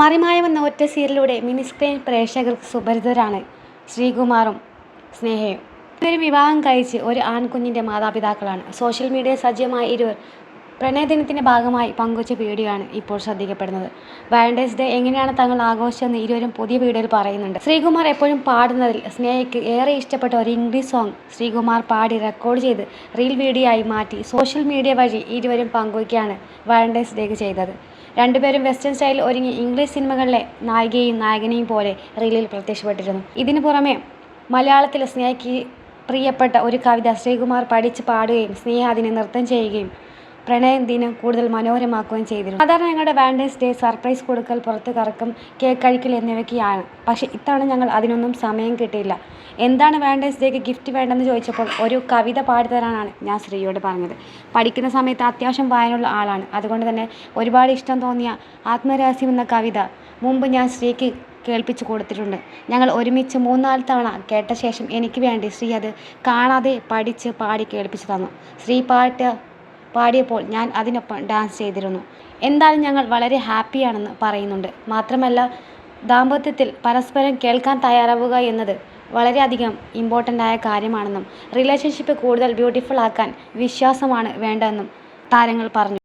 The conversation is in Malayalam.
മറിമായം എന്ന ഒറ്റ സീരിയലിലൂടെ മിനി സ്ക്രീൻ പ്രേക്ഷകർക്ക് സുപരിചിതരാണ് ശ്രീകുമാറും സ്നേഹയും. ഇരുവരും വിവാഹം കഴിച്ച് ഒരു ആൺകുഞ്ഞിൻ്റെ മാതാപിതാക്കളാണ്. സോഷ്യൽ മീഡിയയിൽ സജീവമായ ഇരുവർ പ്രണയദിനത്തിൻ്റെ ഭാഗമായി പങ്കുവച്ച വീഡിയോ ആണ് ഇപ്പോൾ ശ്രദ്ധിക്കപ്പെടുന്നത്. വാലന്റൈൻസ് ഡേ എങ്ങനെയാണ് തങ്ങൾ ആഘോഷിച്ചതെന്ന് ഇരുവരും പുതിയ വീഡിയോയിൽ പറയുന്നുണ്ട്. ശ്രീകുമാർ എപ്പോഴും പാടുന്നതിൽ സ്നേഹയ്ക്ക് ഏറെ ഇഷ്ടപ്പെട്ട ഒരു ഇംഗ്ലീഷ് സോങ് ശ്രീകുമാർ പാടി റെക്കോർഡ് ചെയ്ത് റീൽ വീഡിയോ ആയി മാറ്റി സോഷ്യൽ മീഡിയ വഴി ഇരുവരും പങ്കുവയ്ക്കുകയാണ് വാലന്റൈൻസ് ഡേക്ക് ചെയ്തത്. രണ്ടുപേരും വെസ്റ്റേൺ സ്റ്റൈലിൽ ഒരുങ്ങി ഇംഗ്ലീഷ് സിനിമകളിലെ നായികയും നായകനെയും പോലെ റീലിൽ പ്രത്യക്ഷപ്പെട്ടിരുന്നു. ഇതിനു പുറമെ മലയാളത്തിലെ സ്നേഹയ്ക്ക് പ്രിയപ്പെട്ട ഒരു കവിത ശ്രീകുമാർ പഠിച്ച് പാടുകയും സ്നേഹ അതിനെ നൃത്തം ചെയ്യുകയും പ്രണയ ദിനം കൂടുതൽ മനോഹരമാക്കുകയും ചെയ്തിരുന്നു. സാധാരണ ഞങ്ങളുടെ വാലന്റൈൻസ് ഡേ സർപ്രൈസ് കൊടുക്കൽ, പുറത്ത് കറക്കം, കേക്ക് കഴിക്കൽ എന്നിവയൊക്കെയാണ്. പക്ഷേ ഇത്തവണ ഞങ്ങൾ അതിനൊന്നും സമയം കിട്ടിയില്ല. എന്താണ് വാലന്റൈൻസ് ഡേക്ക് ഗിഫ്റ്റ് വേണ്ടെന്ന് ചോദിച്ചപ്പോൾ ഒരു കവിത പാടിത്തരാനാണ് ഞാൻ ശ്രീയോട് പറഞ്ഞത്. പഠിക്കുന്ന സമയത്ത് അത്യാവശ്യം വായനയുള്ള ആളാണ്. അതുകൊണ്ട് തന്നെ ഒരുപാട് ഇഷ്ടം തോന്നിയ ആത്മരഹസ്യം എന്ന കവിത മുമ്പ് ഞാൻ ശ്രീക്ക് കേൾപ്പിച്ചു കൊടുത്തിട്ടുണ്ട്. ഞങ്ങൾ ഒരുമിച്ച് 3-4 തവണ കേട്ട ശേഷം എനിക്ക് വേണ്ടി ശ്രീ അത് കാണാതെ പഠിച്ച് പാടി കേൾപ്പിച്ചു തന്നു. ശ്രീ പാടിയപ്പോൾ ഞാൻ അതിനൊപ്പം ഡാൻസ് ചെയ്തിരുന്നു. എന്തായാലും ഞങ്ങൾ വളരെ ഹാപ്പിയാണെന്ന് പറയുന്നുണ്ട്. മാത്രമല്ല, ദാമ്പത്യത്തിൽ പരസ്പരം കേൾക്കാൻ തയ്യാറാവുക എന്നത് വളരെയധികം ഇമ്പോർട്ടൻ്റ് ആയ കാര്യമാണെന്നും റിലേഷൻഷിപ്പ് കൂടുതൽ ബ്യൂട്ടിഫുൾ ആക്കാൻ വിശ്വാസമാണ് വേണ്ടതെന്നും താരങ്ങൾ പറഞ്ഞു.